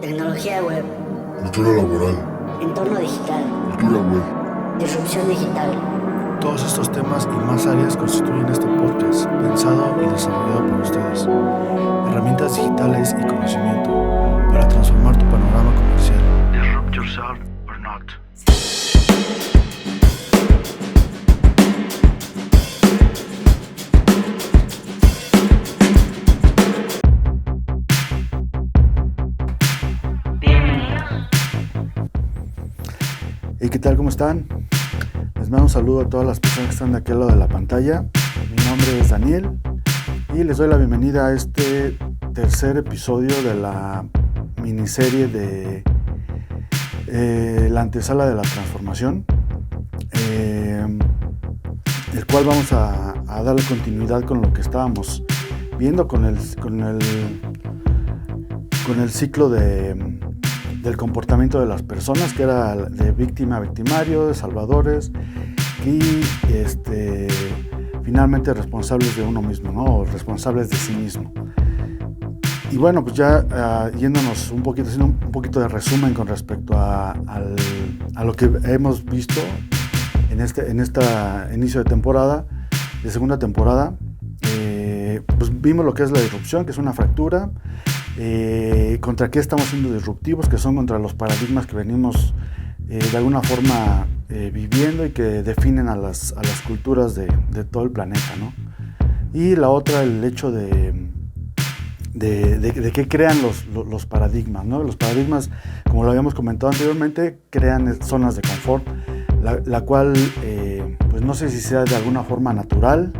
Tecnología web, Cultura laboral, entorno digital, cultura web. disrupción digital. Todos estos temas y más áreas constituyen este podcast, pensado y desarrollado por ustedes. Herramientas digitales y conocimiento para transformar tu panorama comercial. Disrupt yourself or not. ¿Y qué tal? ¿Cómo están? Les mando un saludo a todas las personas que están de aquel lado de la pantalla. Mi nombre es Daniel y les doy la bienvenida a este tercer episodio de la miniserie de la antesala de la transformación, el cual vamos a darle continuidad con lo que estábamos viendo con el ciclo del comportamiento de las personas, que era de víctima a victimario, de salvadores y finalmente responsables de uno mismo, ¿no? O responsables de sí mismo. Y bueno, pues ya yéndonos un poquito, haciendo un poquito de resumen con respecto a lo que hemos visto en este inicio de temporada, de segunda temporada, pues vimos lo que es la disrupción, que es una fractura. Contra qué estamos siendo disruptivos, que son contra los paradigmas que venimos de alguna forma viviendo y que definen a las culturas de todo el planeta, ¿no? Y la otra, el hecho de que crean los paradigmas, ¿no? Los paradigmas, como lo habíamos comentado anteriormente, crean zonas de confort, la cual pues no sé si sea de alguna forma natural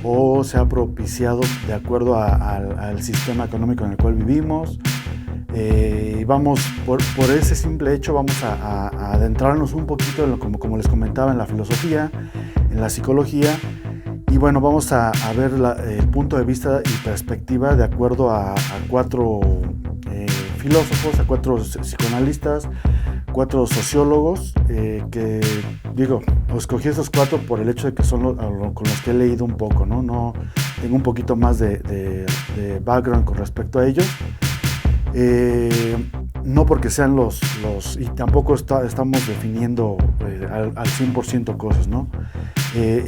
o se ha propiciado de acuerdo al sistema económico en el cual vivimos. Vamos por ese simple hecho vamos a adentrarnos un poquito en como les comentaba, en la filosofía, en la psicología, y bueno, vamos a ver el punto de vista y perspectiva de acuerdo a cuatro filósofos, a cuatro psicoanalistas, cuatro sociólogos, que digo, escogí esos cuatro por el hecho de que son con los que he leído un poco, ¿no? Tengo un poquito más de background con respecto a ellos, no porque sean los y tampoco estamos definiendo al 100% cosas, ¿no?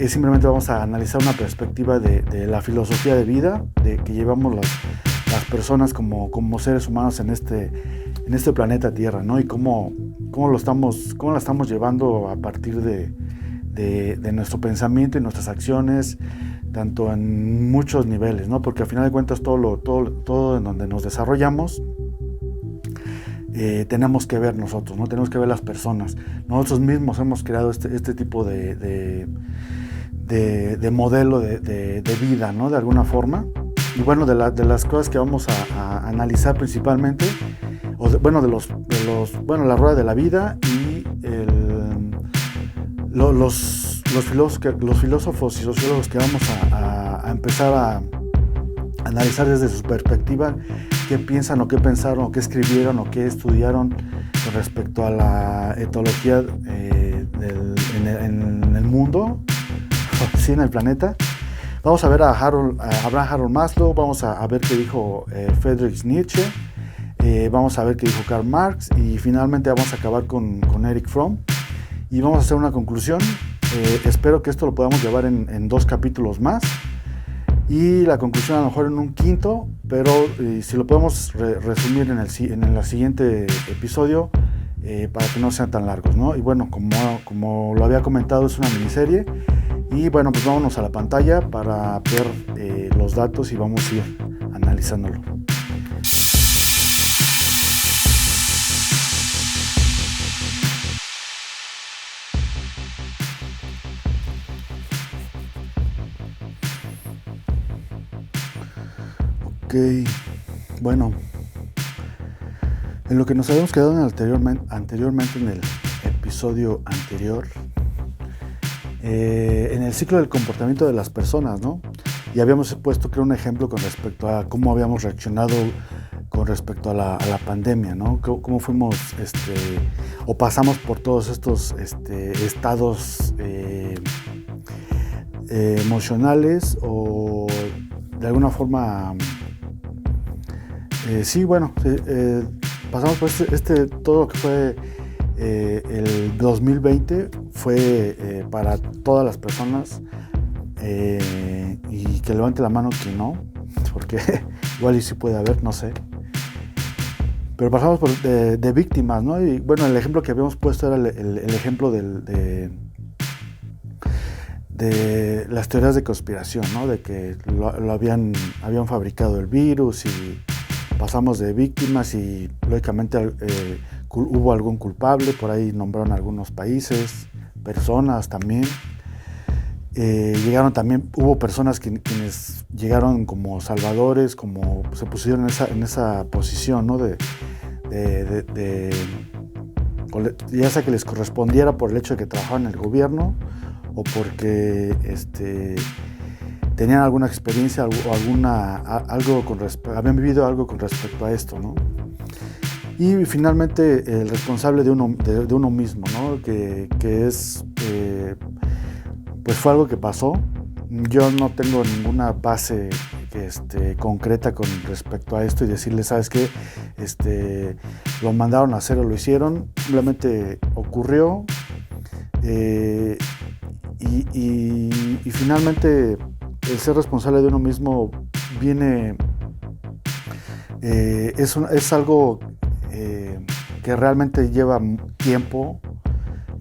Simplemente vamos a analizar una perspectiva de la filosofía de vida que llevamos las personas como seres humanos en este planeta Tierra, ¿no? Y cómo la estamos llevando a partir de nuestro pensamiento y nuestras acciones, tanto en muchos niveles, ¿no? Porque al final de cuentas todo en donde nos desarrollamos, tenemos que ver nosotros, ¿no? Tenemos que ver las personas. Nosotros mismos hemos creado este tipo de modelo de vida, ¿no? De alguna forma. Y bueno, de las cosas que vamos a analizar principalmente, la rueda de la vida y los filósofos y sociólogos que vamos a empezar a analizar desde su perspectiva, qué piensan o qué pensaron o qué escribieron o qué estudiaron con respecto a la etología en el mundo, sí, en el planeta. Vamos a ver a Abraham Harold Maslow, vamos a ver qué dijo Friedrich Nietzsche, vamos a ver qué dijo Karl Marx, y finalmente vamos a acabar con Erich Fromm y vamos a hacer una conclusión. Espero que esto lo podamos llevar en 2 capítulos más y la conclusión a lo mejor en un quinto, pero si lo podemos resumir en el siguiente episodio, para que no sean tan largos, ¿no? Y bueno, como lo había comentado, es una miniserie. Y bueno, pues vámonos a la pantalla para ver los datos y vamos a ir analizándolo. Ok, bueno, en lo que nos habíamos quedado anteriormente en el episodio anterior, en el ciclo del comportamiento de las personas, ¿no? Y habíamos puesto, creo, un ejemplo con respecto a cómo habíamos reaccionado con respecto a la pandemia, ¿no? Cómo fuimos, o pasamos por todos estos estados emocionales, o de alguna forma, pasamos por todo lo que fue el 2020 fue para todas las personas, y que levante la mano quien no, porque igual y sí puede haber, no sé. Pero pasamos de víctimas, ¿no? Y bueno, el ejemplo que habíamos puesto era el ejemplo de las teorías de conspiración, ¿no? De que habían fabricado el virus, y pasamos de víctimas y lógicamente hubo algún culpable. Por ahí nombraron algunos países, personas también. Hubo personas quienes llegaron como salvadores, como se pusieron en esa posición, ¿no? Ya sea que les correspondiera por el hecho de que trabajaban en el gobierno, o porque tenían alguna experiencia o habían vivido algo con respecto a esto, ¿no? Y finalmente el responsable de uno mismo, ¿no? Que es pues fue algo que pasó. Yo no tengo ninguna base concreta con respecto a esto y decirle, ¿sabes qué? Lo mandaron a hacer o lo hicieron. Simplemente ocurrió. Y finalmente el ser responsable de uno mismo viene, es algo que realmente lleva tiempo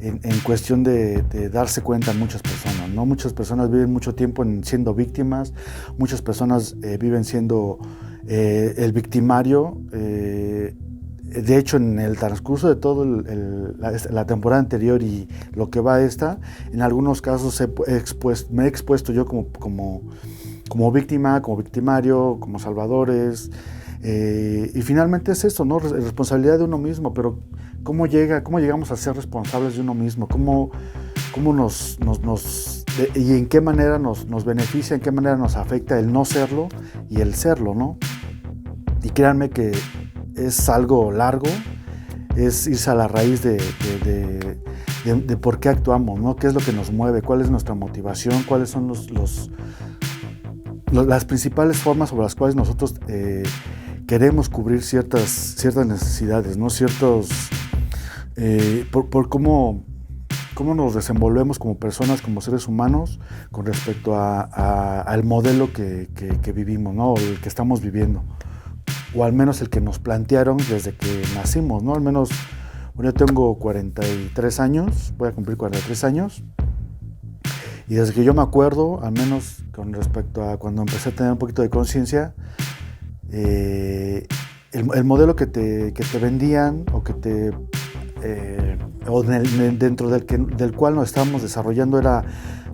en cuestión de darse cuenta a muchas personas, ¿no? Muchas personas viven mucho tiempo siendo víctimas, muchas personas viven siendo el victimario. De hecho, en el transcurso de toda la temporada anterior y lo que va en algunos casos me he expuesto yo como víctima, como victimario, como salvadores. Y finalmente es eso, ¿no? Responsabilidad de uno mismo, pero ¿cómo llegamos a ser responsables de uno mismo? ¿Cómo y en qué manera nos beneficia, en qué manera nos afecta el no serlo y el serlo, ¿no? Y créanme que es algo largo, es irse a la raíz de por qué actuamos, ¿no? ¿Qué es lo que nos mueve? ¿Cuál es nuestra motivación? ¿Cuáles son las principales formas sobre las cuales nosotros queremos cubrir ciertas necesidades, ¿no? Por cómo nos desenvolvemos como personas, como seres humanos, con respecto al modelo que vivimos, ¿no? O el que estamos viviendo, o al menos el que nos plantearon desde que nacimos, ¿no? Al menos, bueno, yo tengo 43 años, voy a cumplir 43 años, y desde que yo me acuerdo, al menos con respecto a cuando empecé a tener un poquito de conciencia, el modelo que te vendían, o que dentro del cual nos estábamos desarrollando, era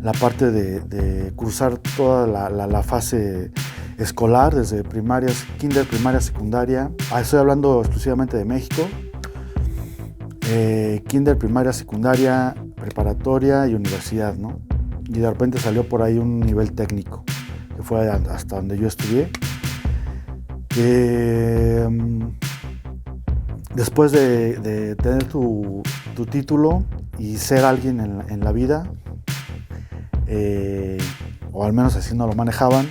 la parte de cruzar toda la fase escolar, desde primaria, kinder, primaria, secundaria. Estoy hablando exclusivamente de México. Kinder, primaria, secundaria, preparatoria y universidad, ¿no? Y de repente salió por ahí un nivel técnico, que fue hasta donde yo estudié. Después de tener tu título y ser alguien en la vida, o al menos así no lo manejaban,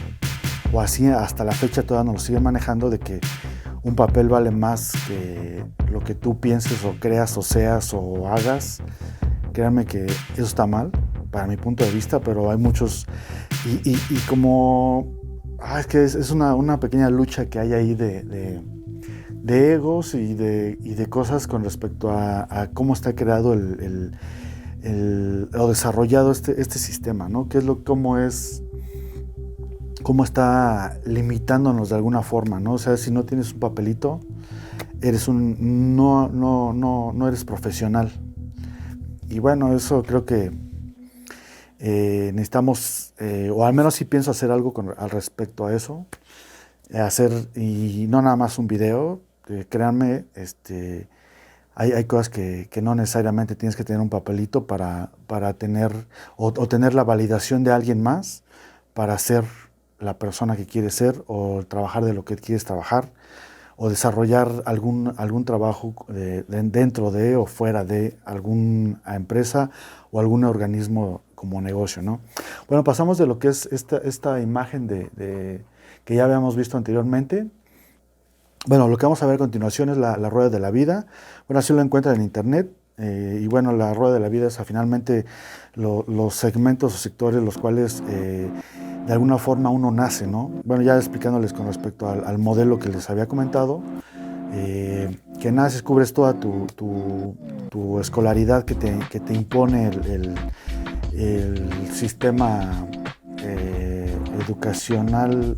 o así hasta la fecha todavía no lo siguen manejando, de que un papel vale más que lo que tú pienses o creas o seas o hagas. Créanme que eso está mal, para mi punto de vista, pero hay muchos, y como es que es una pequeña lucha que hay ahí de egos y de cosas con respecto a cómo está creado o desarrollado este sistema, ¿no? Cómo está limitándonos de alguna forma, ¿no? O sea, si no tienes un papelito, no eres profesional. Y bueno, eso creo que necesitamos, o al menos sí pienso hacer algo al respecto a eso, y no nada más un video. Créanme, hay cosas que no necesariamente tienes que tener un papelito para tener, o tener la validación de alguien más para ser la persona que quieres ser, o trabajar de lo que quieres trabajar, o desarrollar algún trabajo dentro de o fuera de alguna empresa o algún organismo como negocio, ¿no? Bueno, pasamos de lo que es esta imagen que ya habíamos visto anteriormente, Bueno, lo que vamos a ver a continuación es la rueda de la vida. Bueno, así lo encuentran en internet. Y bueno, la rueda de la vida es finalmente los segmentos o sectores los cuales de alguna forma uno nace, ¿no? Bueno, ya explicándoles con respecto al modelo que les había comentado, que naces, cubres toda tu escolaridad que te impone el sistema educacional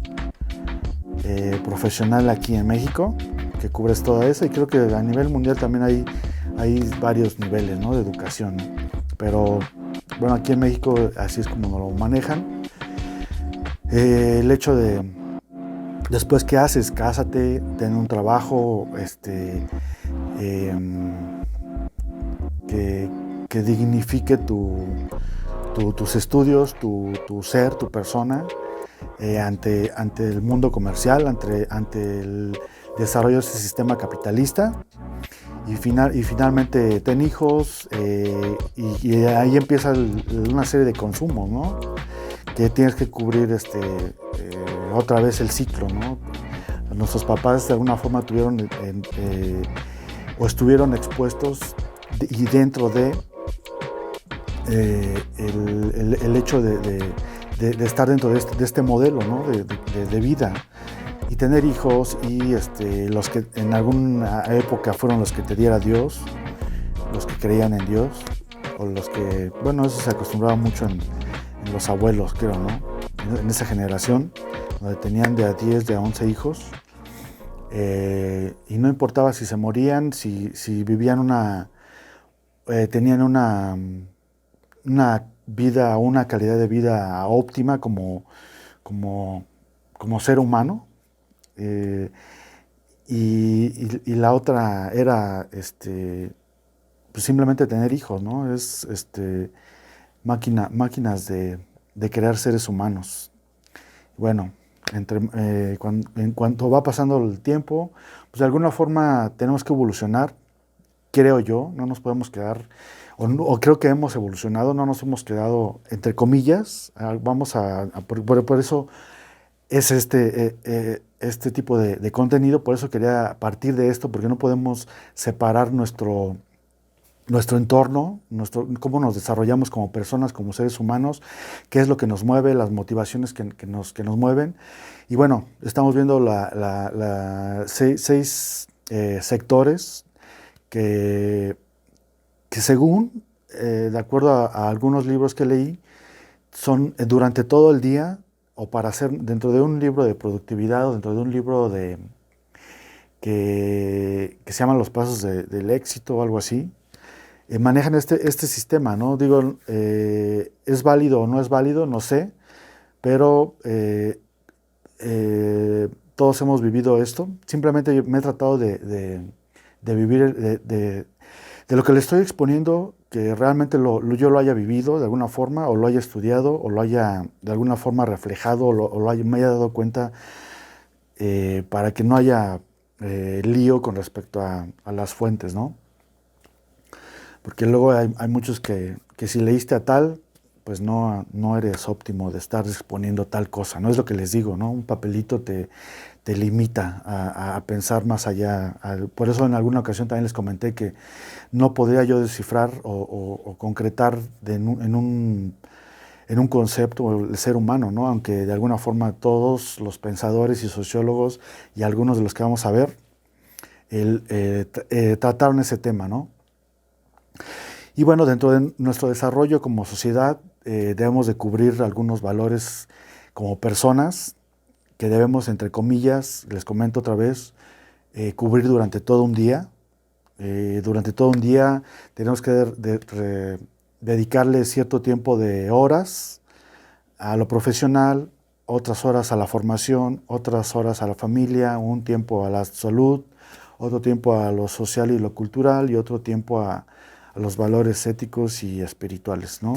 profesional aquí en México, que cubres toda esa, y creo que a nivel mundial también hay varios niveles, ¿no?, de educación, ¿no? Pero bueno, aquí en México así es como lo manejan. El hecho de después que haces, cásate, ten un trabajo que dignifique tus estudios, tu ser, tu persona, ante el mundo comercial, ante el desarrollo de ese sistema capitalista. Y finalmente ten hijos, y ahí empieza una serie de consumos, ¿no?, que tienes que cubrir otra vez el ciclo, ¿no? Nuestros papás de alguna forma tuvieron o estuvieron expuestos y dentro de el hecho de estar dentro de este modelo, ¿no?, de vida, y tener hijos, y los que en alguna época fueron los que te diera Dios, los que creían en Dios, o los que, bueno, eso se acostumbraba mucho en los abuelos, creo, ¿no?, en esa generación, donde tenían de a 10, de a 11 hijos, y no importaba si se morían, si vivían tenían una vida, una calidad de vida óptima como ser humano, y la otra era pues simplemente tener hijos, ¿no? Es máquinas de crear seres humanos. Bueno, en cuanto va pasando el tiempo, pues de alguna forma tenemos que evolucionar, creo yo. No nos podemos quedar, o creo que hemos evolucionado, no nos hemos quedado entre comillas. Por eso es este tipo de contenido. Por eso quería partir de esto, porque no podemos separar nuestro entorno, cómo nos desarrollamos como personas, como seres humanos, qué es lo que nos mueve, las motivaciones que nos mueven. Y bueno, estamos viendo seis sectores que según, de acuerdo a algunos libros que leí, son durante todo el día, o para hacer dentro de un libro de productividad, o dentro de un libro que se llama Los Pasos del Éxito o algo así, manejan este sistema, ¿no? Digo, ¿es válido o no es válido? No sé, pero todos hemos vivido esto. Simplemente yo me he tratado de vivir, de lo que le estoy exponiendo, que realmente yo lo haya vivido de alguna forma, o lo haya estudiado, o lo haya de alguna forma reflejado, o me haya dado cuenta, para que no haya lío con respecto a las fuentes, ¿no? Porque luego hay muchos que si leíste a tal, pues no eres óptimo de estar exponiendo tal cosa, ¿no? Es lo que les digo, ¿no? Un papelito te limita a pensar más allá. Por eso en alguna ocasión también les comenté que no podría yo descifrar o concretar en un concepto el ser humano, ¿no? Aunque de alguna forma todos los pensadores y sociólogos, y algunos de los que vamos a ver, trataron ese tema, ¿no? Y bueno, dentro de nuestro desarrollo como sociedad, debemos de cubrir algunos valores como personas que debemos, entre comillas, les comento otra vez, cubrir durante todo un día. Durante todo un día tenemos que dedicarle cierto tiempo de horas a lo profesional, otras horas a la formación, otras horas a la familia, un tiempo a la salud, otro tiempo a lo social y lo cultural, y otro tiempo a los valores éticos y espirituales, ¿no?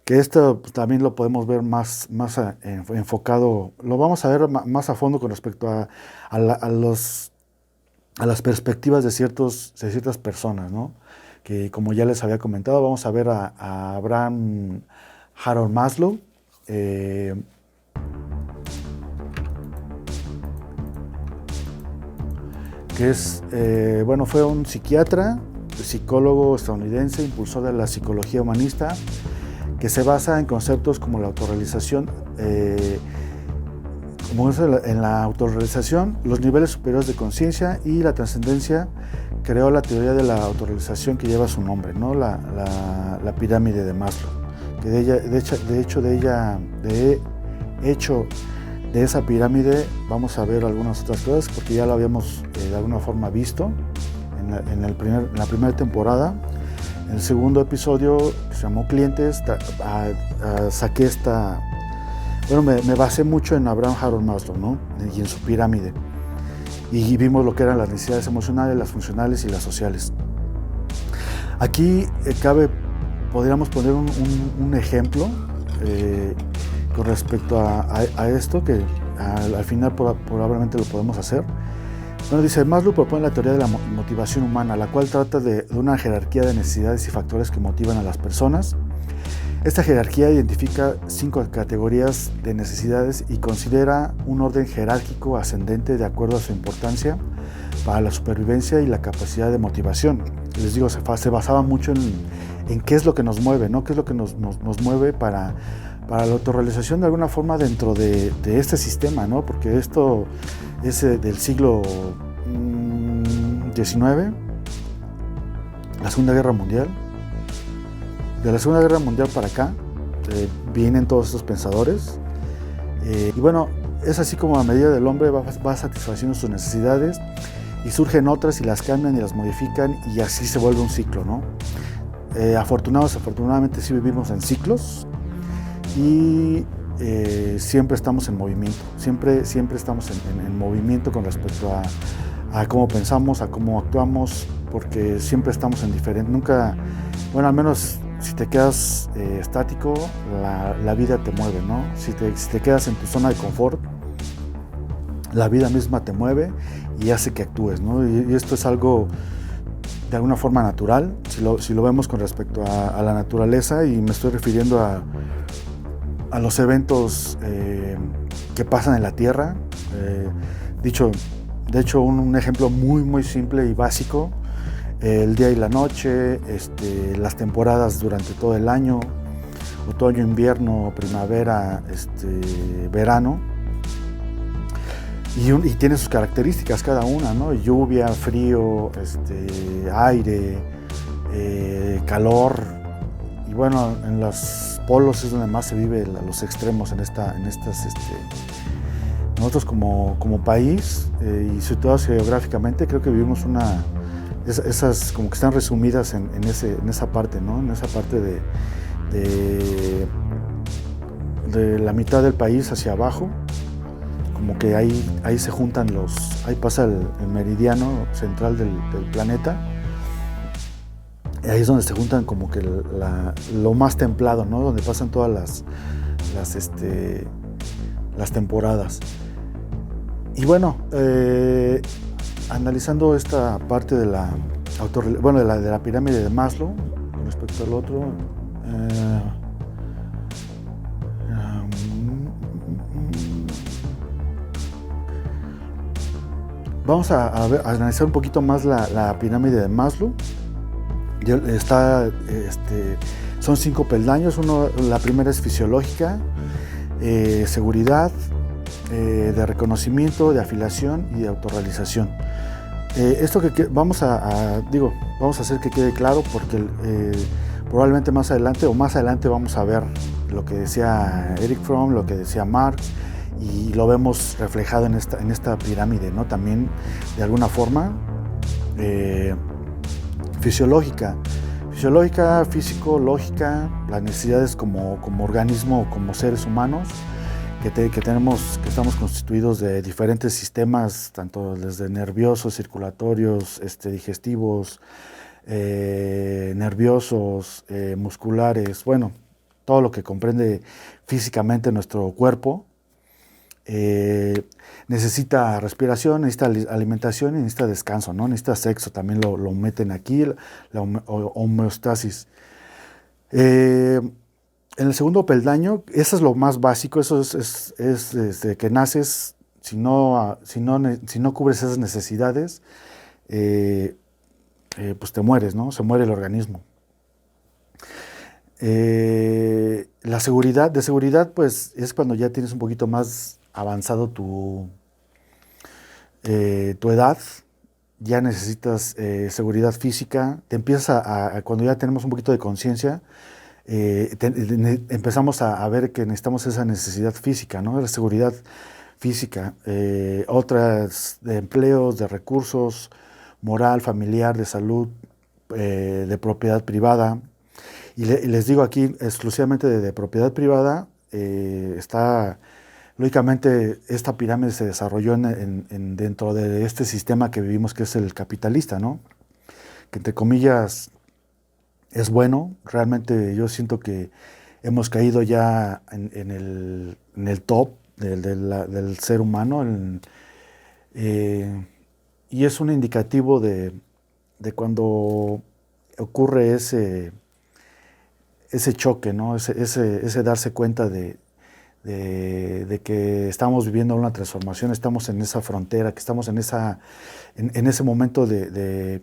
Que esto pues, también lo podemos ver más enfocado, lo vamos a ver más a fondo con respecto a las perspectivas de ciertas personas, ¿no? Que como ya les había comentado, vamos a ver a Abraham Harold Maslow, que es, fue un psiquiatra, psicólogo estadounidense, impulsor de la psicología humanista, que se basa en conceptos como la autorrealización, en la autorrealización, los niveles superiores de conciencia y la trascendencia. Creó la teoría de la autorrealización que lleva su nombre, ¿no? La pirámide de Maslow, que de hecho de esa pirámide vamos a ver algunas otras cosas, porque ya lo habíamos de alguna forma visto en la primera temporada. En el segundo episodio, que se llamó Clientes, saqué esta... me basé mucho en Abraham Harold Maslow, ¿no? Y en su pirámide. Y vimos lo que eran las necesidades emocionales, las funcionales y las sociales. Aquí podríamos poner un ejemplo con respecto a esto, que al final probablemente lo podemos hacer. Bueno, dice, Maslow propone la teoría de la motivación humana, la cual trata de una jerarquía de necesidades y factores que motivan a las personas. Esta jerarquía identifica 5 categorías de necesidades y considera un orden jerárquico ascendente de acuerdo a su importancia para la supervivencia y la capacidad de motivación. Les digo, se basaba mucho en qué es lo que nos mueve, ¿no? Qué es lo que nos mueve para la autorrealización de alguna forma dentro de este sistema, ¿no? Porque esto es del siglo XIX, la Segunda Guerra Mundial. De la Segunda Guerra Mundial para acá vienen todos estos pensadores, y bueno, es así como a medida del hombre va satisfaciendo sus necesidades y surgen otras y las cambian y las modifican, y así se vuelve un ciclo, ¿no? Afortunadamente sí vivimos en ciclos, y siempre estamos en movimiento, siempre estamos en movimiento con respecto a cómo pensamos, a cómo actuamos, porque siempre estamos en diferente, nunca, al menos si te quedas estático, la vida te mueve, ¿no? Si te quedas en tu zona de confort, la vida misma te mueve y hace que actúes, ¿no? Y esto es algo de alguna forma natural, si lo vemos con respecto a la naturaleza, y me estoy refiriendo a los eventos que pasan en la Tierra. De hecho, un ejemplo muy, muy simple y básico: el día y la noche, las temporadas durante todo el año, otoño, invierno, primavera, verano, y tiene sus características cada una, ¿no? Lluvia, frío, aire, calor, y bueno, en los polos es donde más se vive los extremos nosotros como país, y situados geográficamente, creo que vivimos esas como que están resumidas en esa parte, ¿no? En esa parte de la mitad del país hacia abajo, como que ahí se juntan ahí pasa el meridiano central del planeta, y ahí es donde se juntan como que lo más templado, ¿no? Donde pasan todas las temporadas. Y bueno, analizando esta parte de la pirámide de Maslow con respecto al otro, vamos a analizar un poquito más la pirámide de Maslow. Son 5 peldaños. La primera es fisiológica, seguridad, de reconocimiento, de afiliación y de autorrealización. Esto que vamos a hacer que quede claro, porque probablemente más adelante vamos a ver lo que decía Erich Fromm, lo que decía Marx, y lo vemos reflejado en esta pirámide, ¿no? También de alguna forma fisiológica, físico, lógica, las necesidades como organismo, como seres humanos, que estamos constituidos de diferentes sistemas, tanto desde nerviosos, circulatorios, digestivos, nerviosos, musculares, bueno, todo lo que comprende físicamente nuestro cuerpo. Necesita respiración, necesita alimentación y necesita descanso, ¿no? Necesita sexo, también lo meten aquí, la homeostasis. En el segundo peldaño, eso es lo más básico, eso es desde que naces, si no cubres esas necesidades, pues te mueres, ¿no? Se muere el organismo. La seguridad, pues es cuando ya tienes un poquito más avanzado tu edad, ya necesitas seguridad física, te empiezas cuando ya tenemos un poquito de conciencia, empezamos a ver que necesitamos esa necesidad física, ¿no? La seguridad física, otras de empleos, de recursos, moral, familiar, de salud, de propiedad privada. Y les digo aquí exclusivamente de propiedad privada, lógicamente esta pirámide se desarrolló dentro de este sistema que vivimos, que es el capitalista, ¿no? Que entre comillas es bueno. Realmente yo siento que hemos caído ya en el top del ser humano, y es un indicativo de cuando ocurre ese choque, ¿no? Ese darse cuenta de que estamos viviendo una transformación, estamos en esa frontera, que estamos en ese momento de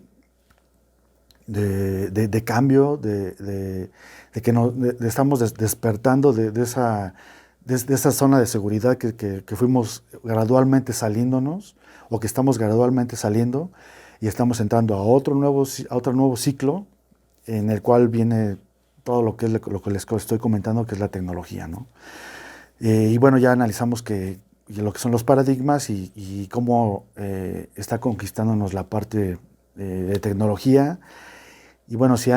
cambio, de que estamos despertando de esa zona de seguridad que fuimos gradualmente saliéndonos, o que estamos gradualmente saliendo, y estamos entrando a otro nuevo ciclo en el cual viene todo lo que les estoy comentando, que es la tecnología, ¿no? Y bueno, ya analizamos lo que son los paradigmas y cómo está conquistándonos la parte de tecnología. Y bueno, si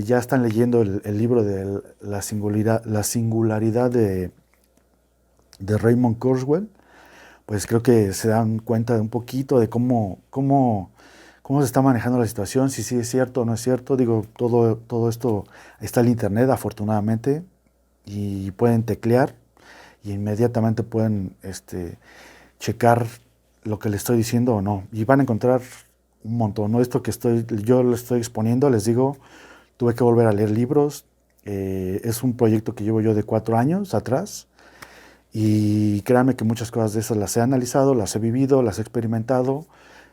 ya están leyendo el libro de la singularidad de Raymond Kurzweil, pues creo que se dan cuenta de un poquito de cómo se está manejando la situación, si sí es cierto o no es cierto. Digo, todo esto está en internet, afortunadamente, y pueden teclear y inmediatamente pueden checar lo que les estoy diciendo o no, y van a encontrar un montón, ¿no? Esto que yo lo estoy exponiendo, les digo, tuve que volver a leer libros. Es un proyecto que llevo yo de 4 años atrás, y créanme que muchas cosas de esas las he analizado, las he vivido, las he experimentado,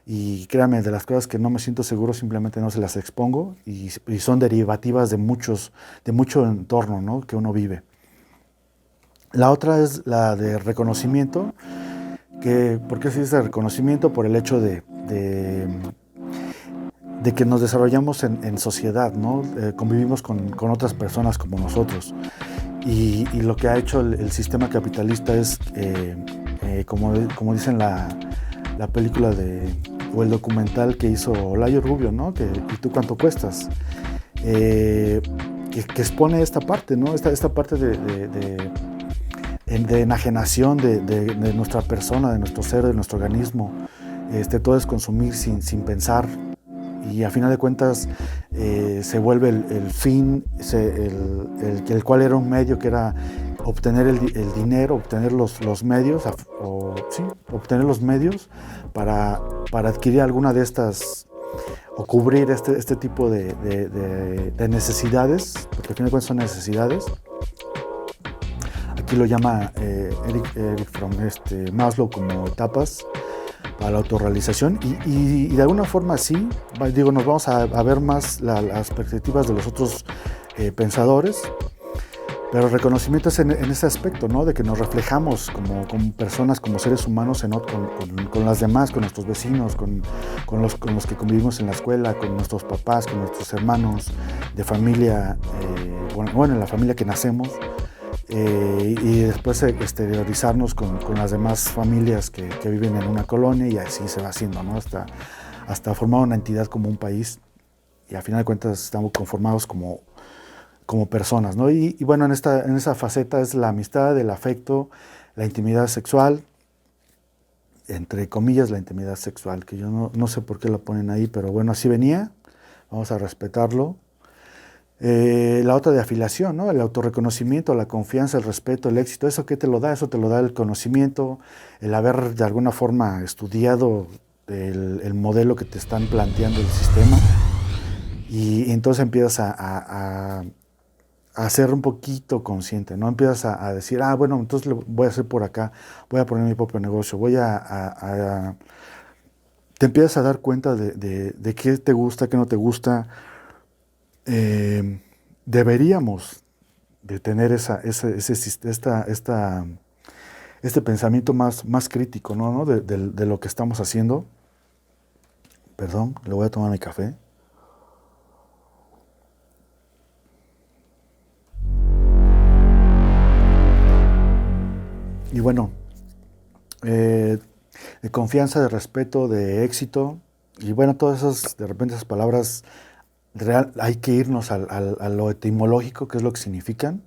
y créanme, de las cosas que no me siento seguro simplemente no se las expongo, y son derivativas de mucho entorno, ¿no?, que uno vive. La otra es la de reconocimiento. ¿Por qué se dice reconocimiento? Por el hecho de que nos desarrollamos en sociedad, ¿no? Convivimos con otras personas como nosotros. Y lo que ha hecho el sistema capitalista es, como dicen la película o el documental que hizo Olayo Rubio, ¿no? ¿Y tú cuánto cuestas? Que expone esta parte, ¿no? Esta parte de enajenación de nuestra persona, de nuestro ser, de nuestro organismo. Todo es consumir sin pensar, y a final de cuentas se vuelve el fin, el cual era un medio, que era obtener el dinero, obtener los medios, obtener los medios para adquirir alguna de estas, o cubrir este tipo de necesidades, porque al final de cuentas son necesidades. Aquí lo llama Eric Fromm, Maslow, como etapas para la autorrealización, y de alguna forma sí, nos vamos a ver más las perspectivas de los otros pensadores, pero el reconocimiento es en ese aspecto, ¿no? De que nos reflejamos como personas, como seres humanos con las demás, con nuestros vecinos, con los que convivimos en la escuela, con nuestros papás, con nuestros hermanos de familia, en la familia que nacemos. Y después exteriorizarnos con las demás familias que viven en una colonia, y así se va haciendo, ¿no? Hasta formar una entidad como un país, y al final de cuentas estamos conformados como personas, ¿no? Y bueno, en esa faceta es la amistad, el afecto, la intimidad sexual, entre comillas la intimidad sexual, que yo no sé por qué la ponen ahí, pero bueno, así venía, vamos a respetarlo. La otra de afiliación, ¿no? El autorreconocimiento, la confianza, el respeto, el éxito. ¿Eso qué te lo da? Eso te lo da el conocimiento, el haber de alguna forma estudiado el modelo que te están planteando el sistema, y entonces empiezas a a ser un poquito consciente, ¿no? Empiezas a decir, bueno, entonces lo voy a hacer por acá, voy a poner mi propio negocio, te empiezas a dar cuenta de qué te gusta, qué no te gusta. Deberíamos de tener este pensamiento más crítico, ¿no? De lo que estamos haciendo. Perdón, le voy a tomar mi café. Y bueno, de confianza, de respeto, de éxito, y bueno, todas esas, de repente esas palabras, hay que irnos a lo etimológico, qué es lo que significan,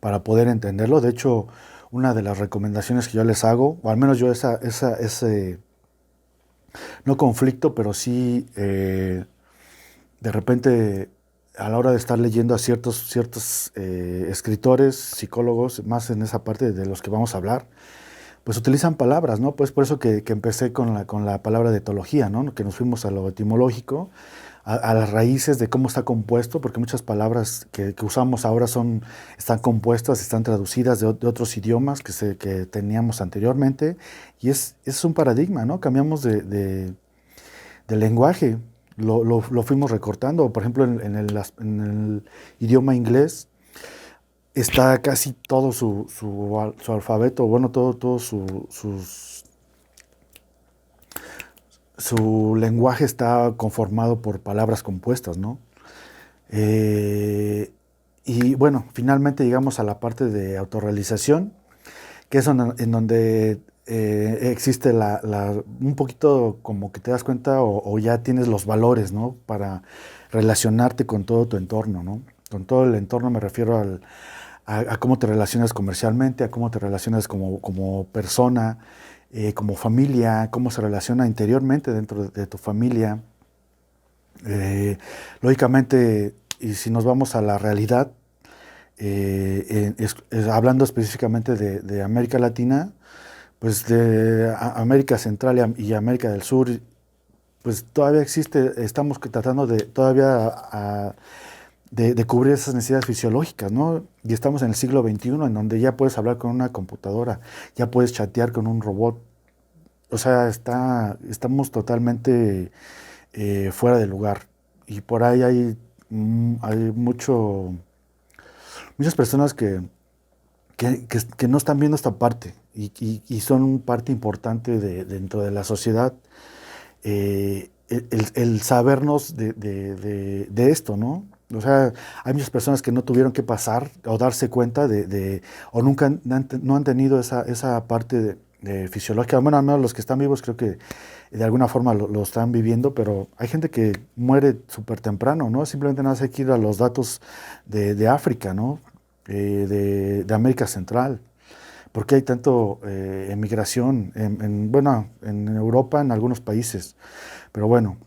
para poder entenderlo. De hecho, una de las recomendaciones que yo les hago, o al menos yo ese no conflicto, pero sí de repente a la hora de estar leyendo a ciertos escritores, psicólogos, más en esa parte de los que vamos a hablar, pues utilizan palabras, ¿no? Pues por eso que empecé con la palabra de etología, ¿no? Que nos fuimos a lo etimológico, a las raíces de cómo está compuesto, porque muchas palabras que usamos ahora están compuestas, están traducidas de otros idiomas que teníamos anteriormente, y es un paradigma, ¿no? Cambiamos de lenguaje, lo fuimos recortando. Por ejemplo, en el idioma inglés está casi todo su alfabeto, bueno, todo su lenguaje está conformado por palabras compuestas, ¿no? Y bueno, finalmente llegamos a la parte de autorrealización, que es en donde existe un poquito como que te das cuenta o ya tienes los valores, ¿no? Para relacionarte con todo tu entorno, ¿no? Con todo el entorno me refiero a cómo te relacionas comercialmente, a cómo te relacionas como persona, como familia, cómo se relaciona interiormente dentro de tu familia. Lógicamente, y si nos vamos a la realidad, hablando específicamente de América Latina, pues de América Central y América del Sur, pues todavía estamos tratando de cubrir esas necesidades fisiológicas, ¿no? Y estamos en el siglo XXI, en donde ya puedes hablar con una computadora, ya puedes chatear con un robot. O sea, estamos totalmente fuera de lugar. Y por ahí hay muchas personas que no están viendo esta parte y son parte importante dentro de la sociedad. El sabernos de esto, ¿no? O sea, hay muchas personas que no tuvieron que pasar o darse cuenta o nunca no han tenido esa parte fisiológica. Bueno, al menos los que están vivos creo que de alguna forma lo están viviendo, pero hay gente que muere súper temprano, ¿no? Simplemente nada más hay que ir a los datos de África, ¿no? De América Central. ¿Por qué hay tanto emigración en Europa, en algunos países? Pero bueno,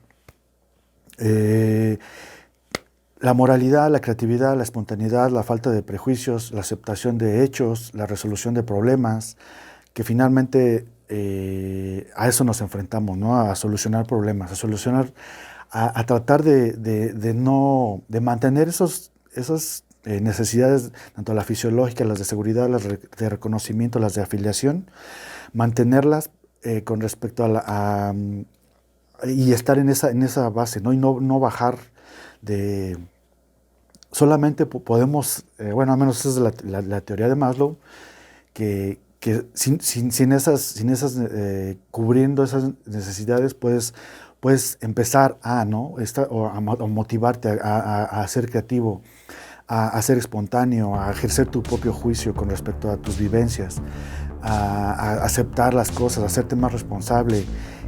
la moralidad, la creatividad, la espontaneidad, la falta de prejuicios, la aceptación de hechos, la resolución de problemas, que finalmente a eso nos enfrentamos, ¿no? A solucionar problemas, a tratar de mantener esas necesidades, tanto las fisiológicas, las de seguridad, las de reconocimiento, las de afiliación, mantenerlas con respecto y estar en esa base, ¿no? Y no bajar solamente podemos, al menos esa es la teoría de Maslow, que sin esas cubriendo esas necesidades puedes empezar a motivarte a ser creativo, a ser espontáneo, a ejercer tu propio juicio con respecto a tus vivencias, a aceptar las cosas, a hacerte más responsable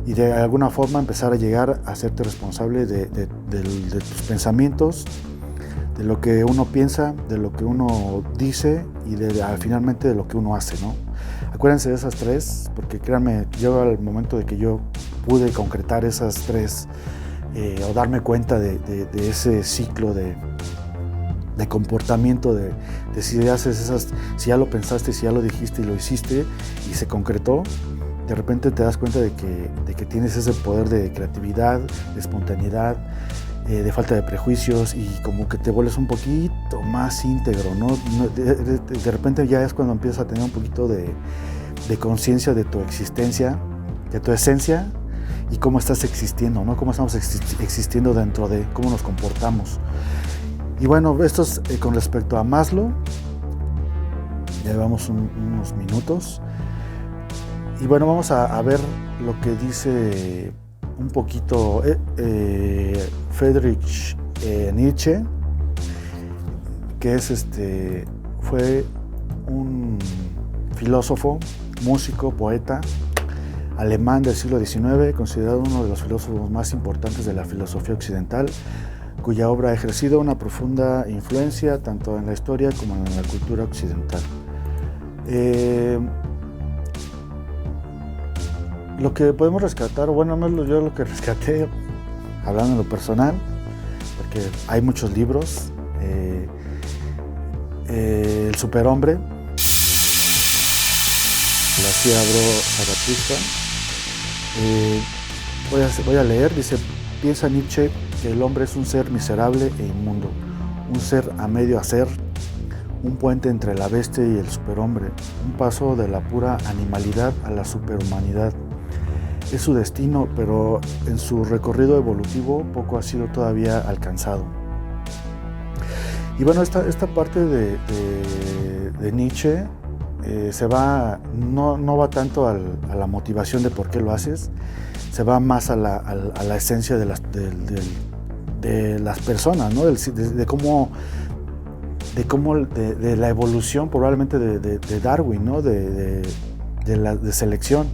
y de alguna forma empezar a llegar a hacerte responsable de tus pensamientos, de lo que uno piensa, de lo que uno dice y finalmente de lo que uno hace, ¿no? Acuérdense de esas tres, porque créanme, llegó el momento de que yo pude concretar esas tres o darme cuenta de ese ciclo de comportamiento, de si haces si ya lo pensaste, si ya lo dijiste y lo hiciste y se concretó, de repente te das cuenta de que tienes ese poder de creatividad, de espontaneidad, de falta de prejuicios y como que te vuelves un poquito más íntegro, ¿no? De repente ya es cuando empiezas a tener un poquito de conciencia de tu existencia, de tu esencia y cómo estás existiendo, ¿no? Cómo estamos existiendo dentro de cómo nos comportamos. Y bueno, esto es con respecto a Maslow. Ya llevamos unos minutos. Y bueno, vamos a ver lo que dice un poquito Friedrich Nietzsche, que es fue un filósofo, músico, poeta alemán del siglo XIX, considerado uno de los filósofos más importantes de la filosofía occidental, cuya obra ha ejercido una profunda influencia tanto en la historia como en la cultura occidental. Lo que podemos rescatar, bueno, yo lo que rescaté, hablando en lo personal, porque hay muchos libros, El superhombre, lo hacía Zaratustra. Voy a leer, dice, piensa Nietzsche que el hombre es un ser miserable e inmundo, un ser a medio hacer, un puente entre la bestia y el superhombre, un paso de la pura animalidad a la superhumanidad. Es su destino, pero en su recorrido evolutivo poco ha sido todavía alcanzado. Y bueno, esta parte de Nietzsche no va tanto a la motivación de por qué lo haces, se va más a la esencia de las personas, ¿no? de la evolución probablemente de Darwin, ¿no? de selección.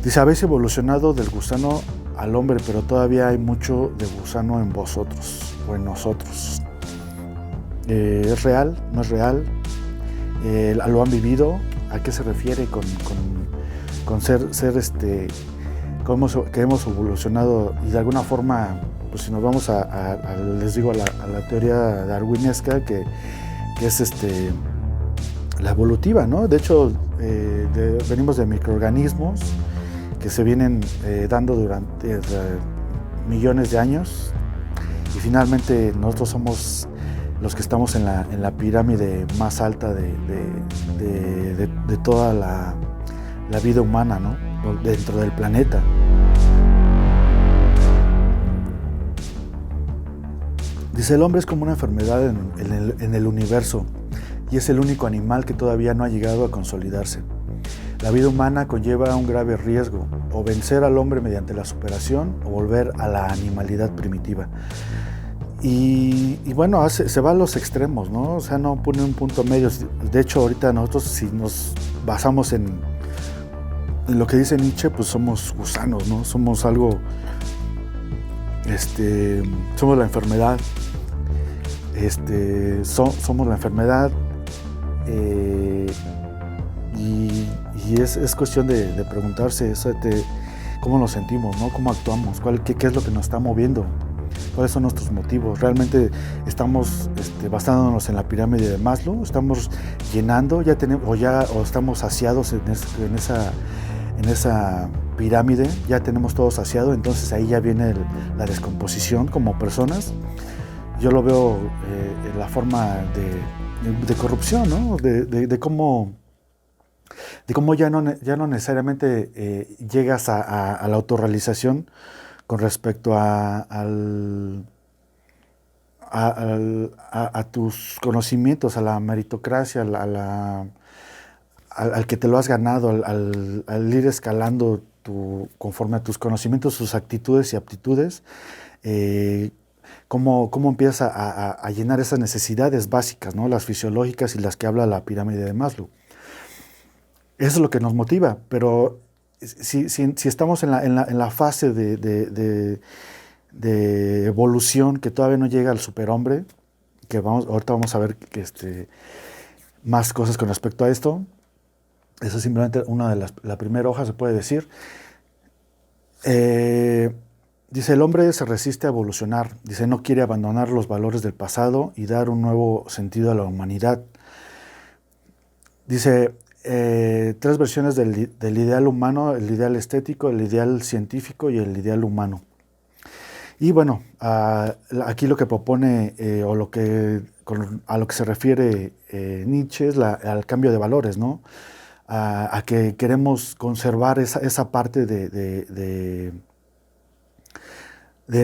Dice, habéis evolucionado del gusano al hombre, pero todavía hay mucho de gusano en vosotros o en nosotros. ¿Es real? ¿No es real? ¿Lo han vivido? ¿A qué se refiere con ser que hemos evolucionado? Y de alguna forma, pues si nos vamos les digo, a la teoría darwinesca, que es la evolutiva, ¿no? De hecho, venimos de microorganismos que se vienen dando durante millones de años y finalmente nosotros somos los que estamos en la pirámide más alta de toda la vida humana, ¿no? Dentro del planeta. Dice, el hombre es como una enfermedad en el universo y es el único animal que todavía no ha llegado a consolidarse. La vida humana conlleva un grave riesgo, o vencer al hombre mediante la superación o volver a la animalidad primitiva. Y bueno, se va a los extremos, ¿no? O sea, no pone un punto medio. De hecho, ahorita nosotros, si nos basamos en lo que dice Nietzsche, pues somos gusanos, ¿no? Somos algo, somos la enfermedad, somos la enfermedad, y es cuestión de preguntarse cómo nos sentimos, ¿no? Cómo actuamos, qué es lo que nos está moviendo, cuáles son nuestros motivos. Realmente estamos basándonos en la pirámide de Maslow, estamos llenando, ya tenemos o estamos saciados en esa pirámide, ya tenemos todo saciado, entonces ahí ya viene la descomposición como personas. Yo lo veo en la forma de corrupción, ¿no? De cómo ya no necesariamente llegas a la autorrealización con respecto a tus conocimientos, a la meritocracia, al que te lo has ganado, al ir escalando conforme a tus conocimientos, tus actitudes y aptitudes, cómo empiezas a llenar esas necesidades básicas, ¿no? Las fisiológicas y las que habla la pirámide de Maslow. Eso es lo que nos motiva, pero si estamos en la fase de evolución que todavía no llega al superhombre, que ahorita vamos a ver más cosas con respecto a esto. Eso es simplemente la primera hoja, se puede decir. Dice, el hombre se resiste a evolucionar. Dice, no quiere abandonar los valores del pasado y dar un nuevo sentido a la humanidad. Dice, 3 versiones del ideal humano: el ideal estético, el ideal científico y el ideal humano. Y bueno, aquí lo que propone a lo que se refiere Nietzsche es al cambio de valores, ¿no? A que queremos conservar esa parte de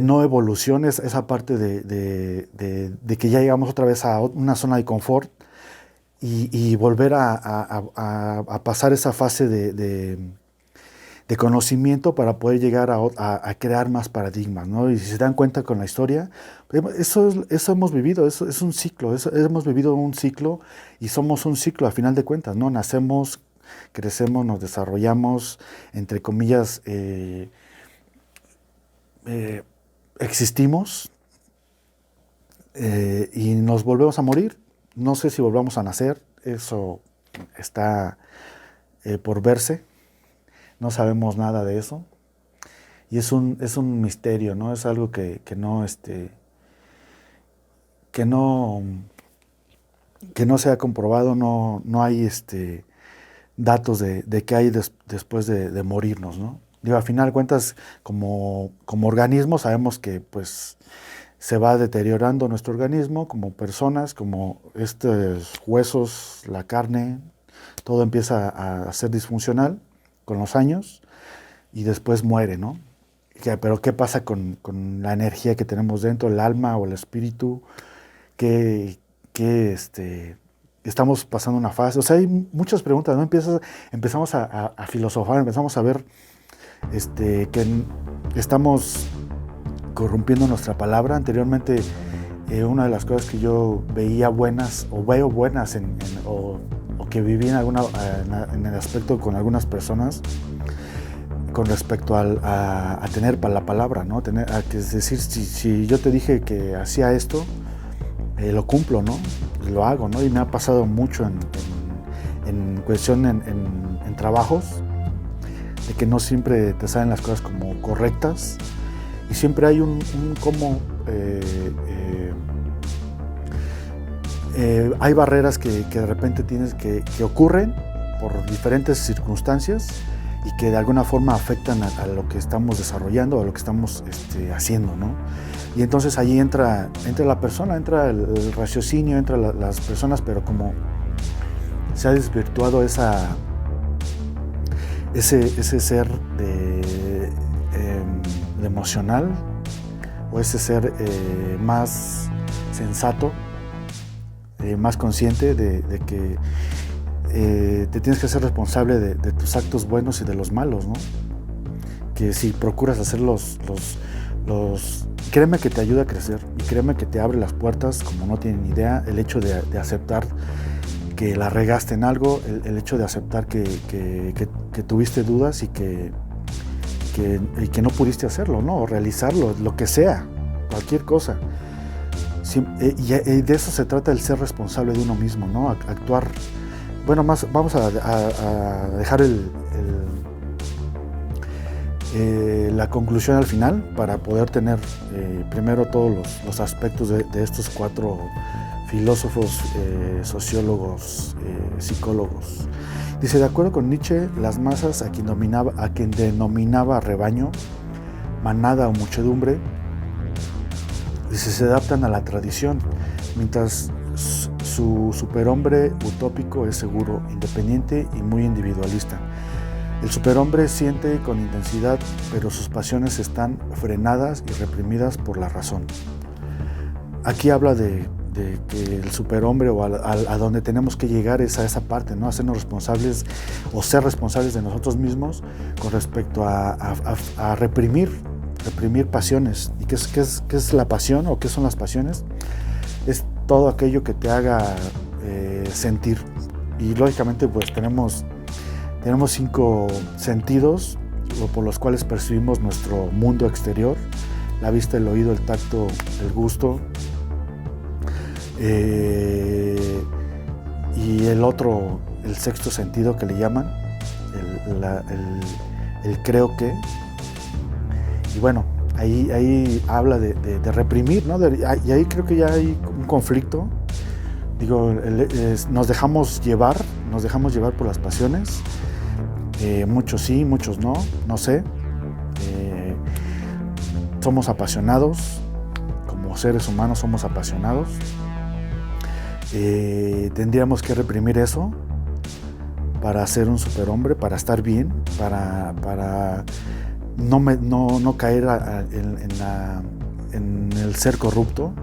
no evolución, esa parte de que ya llegamos otra vez a una zona de confort y volver a pasar esa fase de conocimiento para poder llegar a crear más paradigmas, ¿no? Y si se dan cuenta con la historia, eso hemos vivido, eso es un ciclo, hemos vivido un ciclo y somos un ciclo a final de cuentas, ¿no? Nacemos, crecemos, nos desarrollamos, entre comillas, existimos y nos volvemos a morir. No sé si volvamos a nacer, eso está por verse. No sabemos nada de eso. Y es un misterio, ¿no? Es algo que no se ha comprobado, no hay datos de qué hay después de morirnos, ¿no? Digo, al final de cuentas, como organismo, sabemos que pues se va deteriorando nuestro organismo, como personas, como estos huesos, la carne, todo empieza a ser disfuncional con los años y después muere, ¿no? Pero ¿qué pasa con la energía que tenemos dentro, el alma o el espíritu? Que estamos pasando una fase. O sea, hay muchas preguntas, ¿no? Empezamos a filosofar, empezamos a ver que estamos corrompiendo nuestra palabra. Anteriormente, una de las cosas que yo veía buenas, o veo buenas, o que viví en el aspecto con algunas personas, con respecto a tener la palabra, ¿no? Es decir, si yo te dije que hacía esto, lo cumplo, ¿no? Lo hago, ¿no? Y me ha pasado mucho en cuestión en trabajos, de que no siempre te salen las cosas como correctas, y siempre hay hay barreras que de repente que ocurren por diferentes circunstancias y que de alguna forma afectan a lo que estamos desarrollando, a lo que estamos haciendo, ¿no? Y entonces ahí entra la persona, entra el raciocinio, entra las personas, pero como se ha desvirtuado ese ser de emocional, o ese ser más sensato, más consciente de que te tienes que ser responsable de tus actos buenos y de los malos, ¿no? Que si procuras hacer créeme que te ayuda a crecer, y créeme que te abre las puertas como no tienen idea, el hecho de aceptar que la regaste en algo, el hecho de aceptar que tuviste dudas y que no pudiste hacerlo, ¿no? O realizarlo, lo que sea, cualquier cosa. Y de eso se trata, el ser responsable de uno mismo, ¿no? Actuar. Bueno, vamos a dejar la conclusión al final para poder tener primero todos los aspectos de estos 4 filósofos, sociólogos, psicólogos. Dice, de acuerdo con Nietzsche, las masas, a quien denominaba rebaño, manada o muchedumbre, dice, se adaptan a la tradición, mientras su superhombre utópico es seguro, independiente y muy individualista. El superhombre siente con intensidad, pero sus pasiones están frenadas y reprimidas por la razón. Aquí habla de que el superhombre, o a donde tenemos que llegar, es a esa parte, ¿no? Hacernos responsables o ser responsables de nosotros mismos con respecto a reprimir pasiones. ¿Y qué es la pasión, o qué son las pasiones? Es todo aquello que te haga sentir. Y lógicamente pues tenemos 5 sentidos por los cuales percibimos nuestro mundo exterior: la vista, el oído, el tacto, el gusto, y el otro, el sexto sentido que le llaman, el creo que. Y bueno, ahí habla de reprimir, ¿no? Y ahí creo que ya hay un conflicto. Digo, nos dejamos llevar por las pasiones. Muchos sí, muchos no sé. somos apasionados, como seres humanos somos apasionados. Tendríamos que reprimir eso para ser un superhombre, para estar bien, para no caer en el ser corrupto.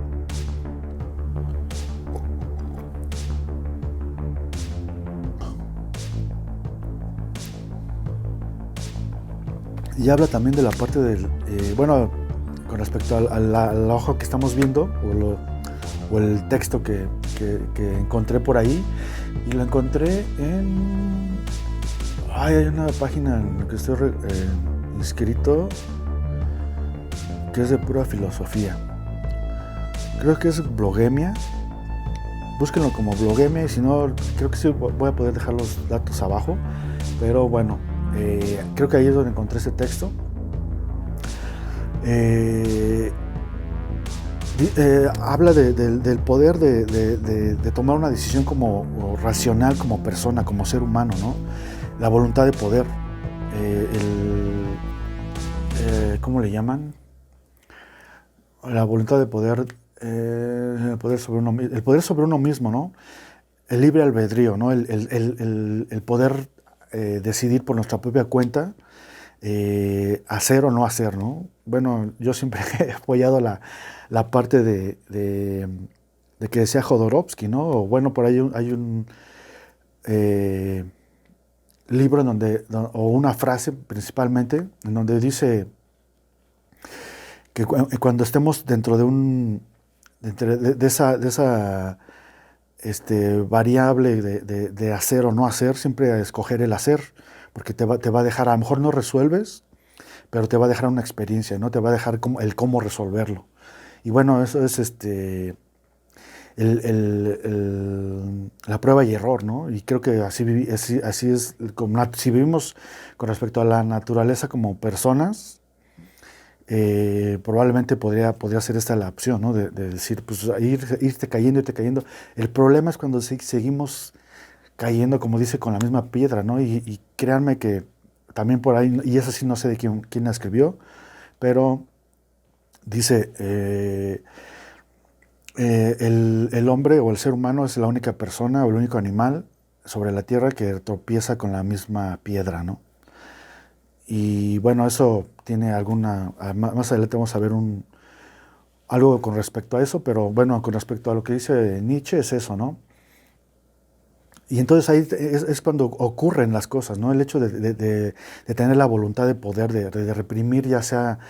Y habla también de la parte del, con respecto al ojo que estamos viendo, o el texto que encontré por ahí, y lo encontré hay una página en la que estoy inscrito, que es de pura filosofía. Creo que es Blogemia. Búsquenlo como Blogemia, y si no, creo que sí voy a poder dejar los datos abajo, pero bueno, creo que ahí es donde encontré ese texto. Habla del poder de tomar una decisión como racional, como persona, como ser humano, ¿no? La voluntad de poder, ¿cómo le llaman? La voluntad de poder, el poder sobre uno mismo, ¿no? El libre albedrío, ¿no? El poder decidir por nuestra propia cuenta, hacer o no hacer, ¿no? Bueno, yo siempre he apoyado la parte de que decía Jodorowsky, ¿no? O bueno, por ahí hay un libro o una frase principalmente, en donde dice que cuando estemos dentro de esa variable de hacer o no hacer, siempre a escoger el hacer, porque te va a dejar, a lo mejor no resuelves, pero te va a dejar una experiencia, ¿no? Te va a dejar el cómo resolverlo. Y bueno, eso es la prueba y error, ¿no? Y creo que así es, si vivimos con respecto a la naturaleza como personas, probablemente podría ser esta la opción, ¿no? De decir, pues irte cayendo. El problema es cuando seguimos cayendo, como dice, con la misma piedra, ¿no? Y créanme que también por ahí, y eso sí no sé de quién la escribió, pero dice, el hombre o el ser humano es la única persona o el único animal sobre la tierra que tropieza con la misma piedra, ¿no? Y bueno, eso tiene más adelante vamos a ver algo con respecto a eso, pero bueno, con respecto a lo que dice Nietzsche es eso, ¿no? Y entonces ahí es cuando ocurren las cosas, ¿no? El hecho de tener la voluntad de poder, de reprimir, ya sea,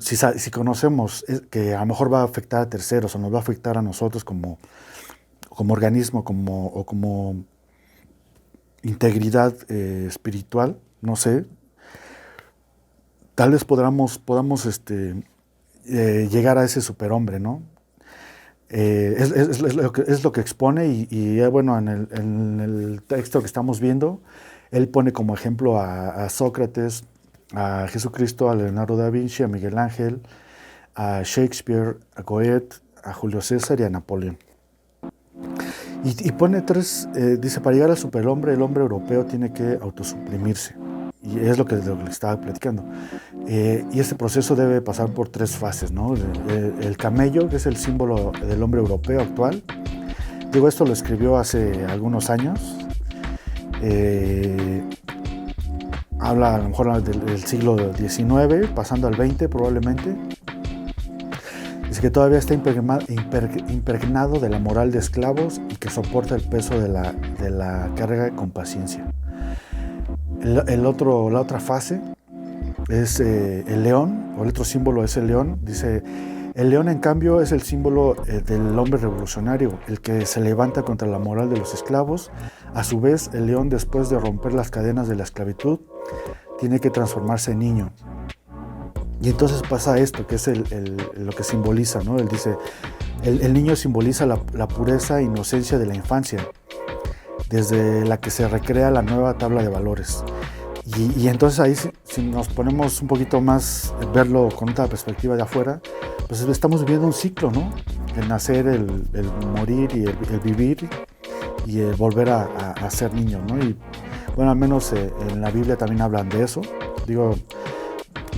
si conocemos que a lo mejor va a afectar a terceros o nos va a afectar a nosotros como organismo, o como integridad espiritual, no sé, tal vez podamos llegar a ese superhombre, ¿no? Es lo que expone y bueno, en el texto que estamos viendo, él pone como ejemplo a Sócrates, a Jesucristo, a Leonardo da Vinci, a Miguel Ángel, a Shakespeare, a Goethe, a Julio César y a Napoleón. Y pone dice, para llegar al superhombre, el hombre europeo tiene que autosuprimirse. Y es lo que estaba platicando. Y este proceso debe pasar por 3 fases, ¿no? El camello, que es el símbolo del hombre europeo actual. Digo, esto lo escribió hace algunos años. Habla a lo mejor del siglo XIX, pasando al XX probablemente. Dice que todavía está impregnado de la moral de esclavos y que soporta el peso de la carga con paciencia. La otra fase es el león, o el otro símbolo es el león. Dice, el león en cambio es el símbolo del hombre revolucionario, el que se levanta contra la moral de los esclavos. A su vez, el león, después de romper las cadenas de la esclavitud, tiene que transformarse en niño. Y entonces pasa esto, que es lo que simboliza, ¿no? Él dice, el niño simboliza la pureza e inocencia de la infancia, desde la que se recrea la nueva tabla de valores. Y entonces ahí, si nos ponemos un poquito más, verlo con otra perspectiva de afuera, pues estamos viviendo un ciclo, ¿no? El nacer, el morir y el vivir y el volver a ser niño, ¿no? Y bueno, al menos en la Biblia también hablan de eso. Digo,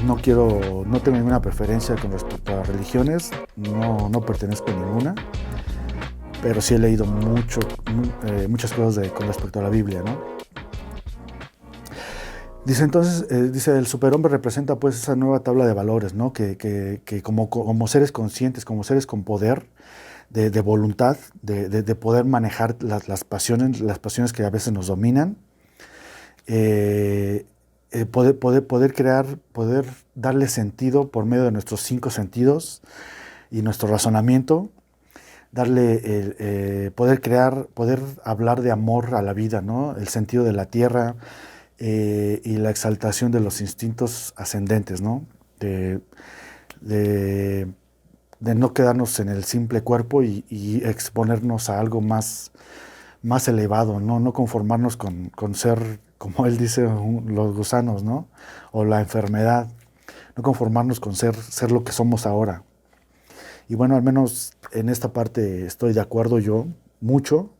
no tengo ninguna preferencia con respecto a religiones, no pertenezco a ninguna, pero sí he leído muchas cosas con respecto a la Biblia, ¿no? Dice entonces, el superhombre representa pues esa nueva tabla de valores, ¿no? Que como seres conscientes, como seres con poder, de voluntad, de poder manejar las pasiones que a veces nos dominan, poder crear, poder darle sentido por medio de nuestros 5 sentidos y nuestro razonamiento, poder hablar de amor a la vida, ¿no? El sentido de la tierra, y la exaltación de los instintos ascendentes, ¿no? De no quedarnos en el simple cuerpo y exponernos a algo más elevado, ¿no? No conformarnos con ser, como él dice, los gusanos, ¿no? O la enfermedad. No conformarnos con ser lo que somos ahora. Y bueno, al menos en esta parte estoy de acuerdo yo, mucho.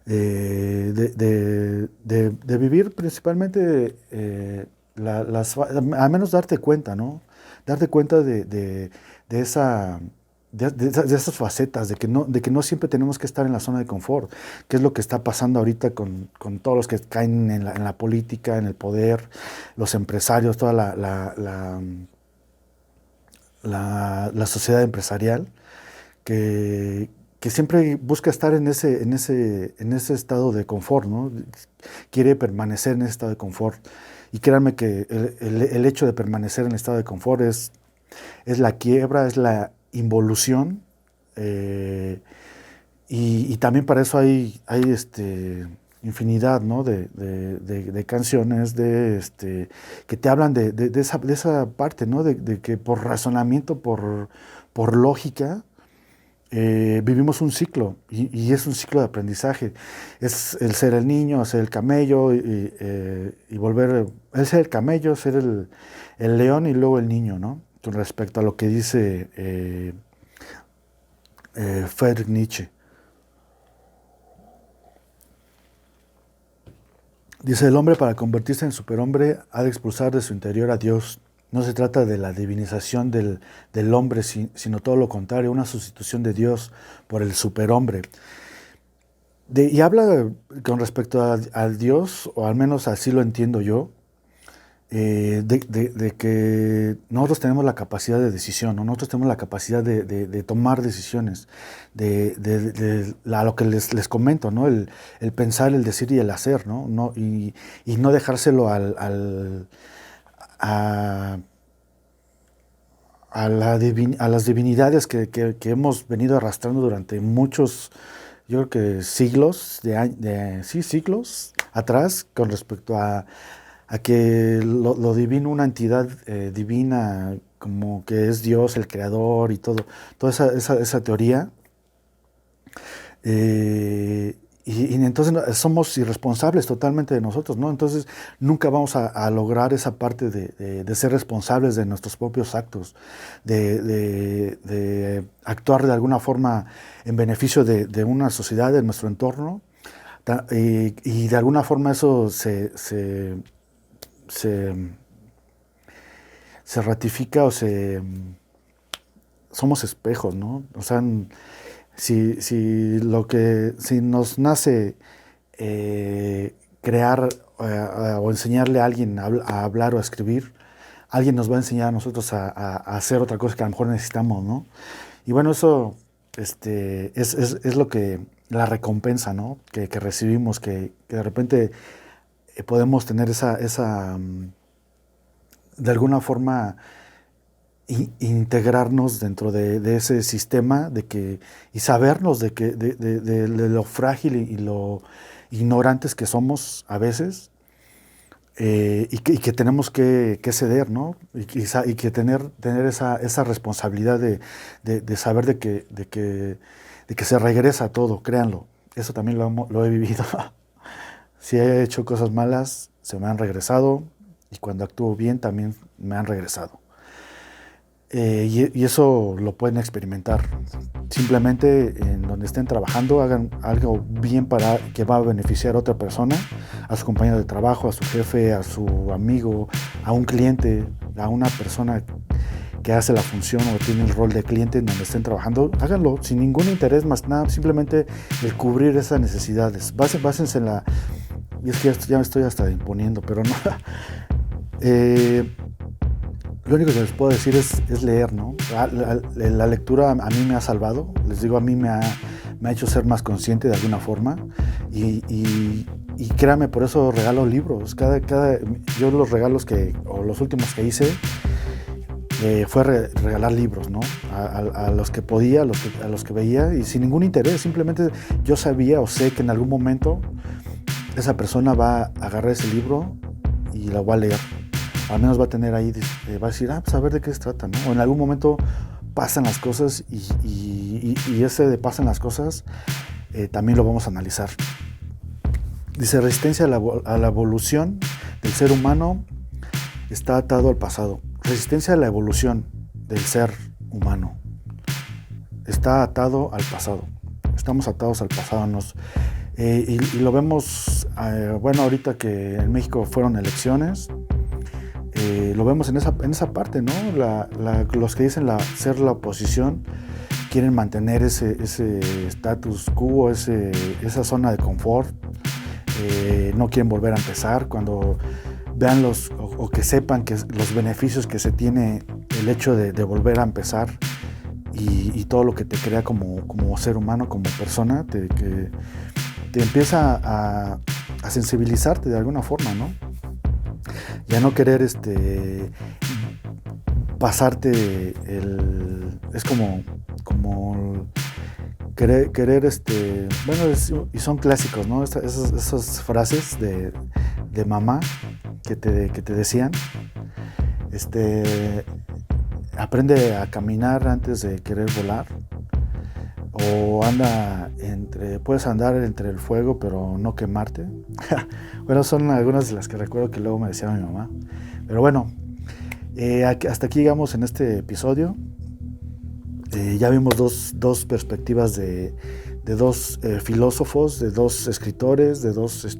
De vivir principalmente, al menos darte cuenta, ¿no? Darte cuenta de esas facetas, de que no siempre tenemos que estar en la zona de confort, que es lo que está pasando ahorita con todos los que caen en la política, en el poder, los empresarios, toda la sociedad empresarial, que siempre busca estar en ese estado de confort, ¿no? Quiere permanecer en ese estado de confort. Y créanme que el hecho de permanecer en el estado de confort es la quiebra, es la involución, y también para eso hay infinidad, ¿no? de canciones que te hablan de esa parte, ¿no? De que por razonamiento, por lógica, vivimos un ciclo, y es un ciclo de aprendizaje. Es el ser el niño, ser el camello, y volver, el ser el camello, ser el león y luego el niño, ¿no? Con respecto a lo que dice Friedrich Nietzsche. Dice, el hombre, para convertirse en superhombre ha de expulsar de su interior a Dios. No se trata de la divinización del hombre, sino todo lo contrario, una sustitución de Dios por el superhombre. Y habla con respecto a Dios, o al menos así lo entiendo yo, de que nosotros tenemos la capacidad de decisión, ¿no? Nosotros tenemos la capacidad de tomar decisiones, a lo que les comento, ¿no? El pensar, el decir y el hacer, ¿no? Y no dejárselo a las divinidades que hemos venido arrastrando durante muchos, yo creo que siglos, siglos atrás, con respecto a que lo divino, una entidad divina, como que es Dios, el creador y toda esa teoría. Y entonces somos irresponsables totalmente de nosotros, ¿no? Entonces nunca vamos a lograr esa parte de ser responsables de nuestros propios actos, de actuar de alguna forma en beneficio de una sociedad, de nuestro entorno, y de alguna forma eso se ratifica, o somos espejos, ¿no? O sea, si nos nace crear o enseñarle a alguien a hablar o a escribir, alguien nos va a enseñar a nosotros a hacer otra cosa que a lo mejor necesitamos, ¿no? Y bueno, eso es lo que, la recompensa, ¿no? que recibimos, que de repente podemos tener esa de alguna forma integrarnos dentro de ese sistema, y sabernos de lo frágil y lo ignorantes que somos a veces, y que tenemos que ceder, ¿no? Y que tener esa responsabilidad de saber de que se regresa todo, créanlo. Eso también lo he vivido. Si he hecho cosas malas, se me han regresado, y cuando actúo bien también me han regresado. y eso lo pueden experimentar. Simplemente en donde estén trabajando hagan algo bien para que va a beneficiar a otra persona, a su compañero de trabajo, a su jefe, a su amigo, a un cliente, a una persona que hace la función o tiene el rol de cliente en donde estén trabajando. Háganlo sin ningún interés más nada, simplemente el cubrir esas necesidades. Básense en la... Y es que ya me estoy hasta imponiendo, pero no... Lo único que les puedo decir es leer, ¿no? La lectura a mí me ha salvado, les digo, a mí me ha hecho ser más consciente de alguna forma y créanme, por eso regalo libros. Yo los regalos o los últimos que hice fue regalar libros, ¿no? A los que podía, a los que veía y sin ningún interés, simplemente yo sabía o sé que en algún momento esa persona va a agarrar ese libro y lo va a leer. Al menos va a tener ahí, va a decir, pues a ver de qué se trata, ¿no? O en algún momento pasan las cosas y ese de pasan las cosas también lo vamos a analizar. Dice, resistencia a la evolución del ser humano está atado al pasado. Resistencia a la evolución del ser humano está atado al pasado. Estamos atados al pasado. Y lo vemos, bueno, ahorita que en México fueron elecciones, lo vemos en esa parte, ¿no? Los que dicen ser la oposición quieren mantener ese status quo, esa zona de confort, no quieren volver a empezar. Cuando vean o que sepan que los beneficios que se tiene el hecho de volver a empezar y todo lo que te crea como ser humano, como persona, que te empieza a sensibilizarte de alguna forma, ¿no? Ya no querer pasarte es como querer bueno, y son clásicos, ¿no? Esas frases de mamá que te decían, aprende a caminar antes de querer volar, o puedes andar entre el fuego pero no quemarte. Bueno, son algunas de las que recuerdo que luego me decía mi mamá. Pero bueno, hasta aquí llegamos en este episodio. Ya vimos dos perspectivas de dos filósofos, de dos escritores, de dos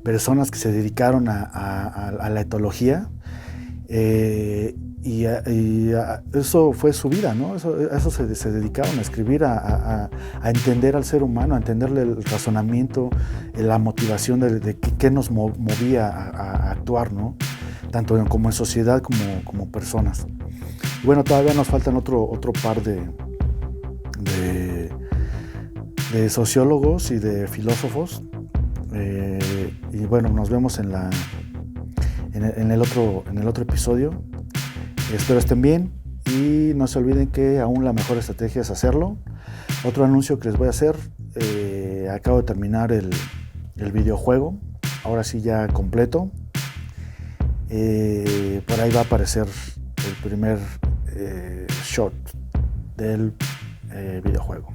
personas que se dedicaron a la etología. Y eso fue su vida, ¿no? Eso se dedicaron a escribir, a entender al ser humano, a entenderle el razonamiento, la motivación de qué nos movía a actuar, ¿no? Tanto como en sociedad como personas. Y bueno, todavía nos faltan otro par de sociólogos y de filósofos. Y bueno, nos vemos en el otro episodio. Espero estén bien y no se olviden que aún la mejor estrategia es hacerlo. Otro anuncio que les voy a hacer, acabo de terminar el videojuego, ahora sí ya completo. Por ahí va a aparecer el primer short del videojuego.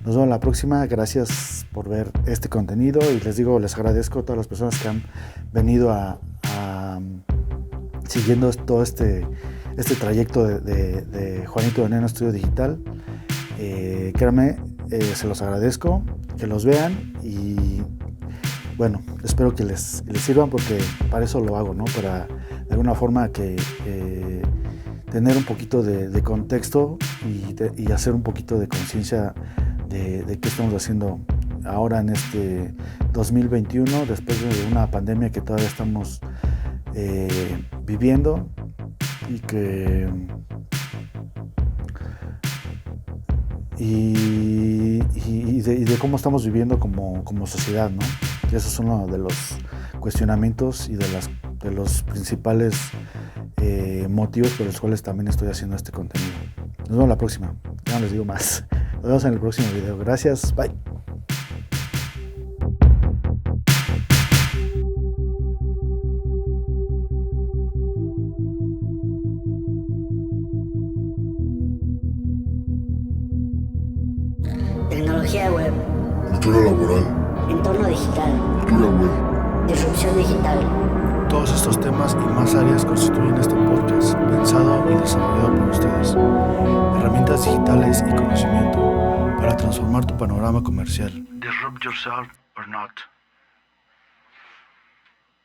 Nos vemos la próxima, gracias por ver este contenido y les agradezco a todas las personas que han venido siguiendo todo este trayecto de Juanito Veneno Estudio Digital. Créanme, se los agradezco, que los vean y bueno, espero que les sirvan porque para eso lo hago, ¿no? Para de alguna forma que tener un poquito de contexto y hacer un poquito de conciencia de qué estamos haciendo ahora en este 2021, después de una pandemia que todavía estamos viviendo y de cómo estamos viviendo como sociedad, ¿no? Y eso es uno de los cuestionamientos y de los principales motivos por los cuales también estoy haciendo este contenido. Nos vemos la próxima, ya no les digo más. Nos vemos en el próximo video. Gracias, bye. Tecnología web, Cultura laboral. entorno digital, Cultura web. disrupción digital. Todos estos temas y más áreas constituyen este podcast, pensado y desarrollado por ustedes. Herramientas digitales y conocimiento para transformar tu panorama comercial. Disrupt yourself or not.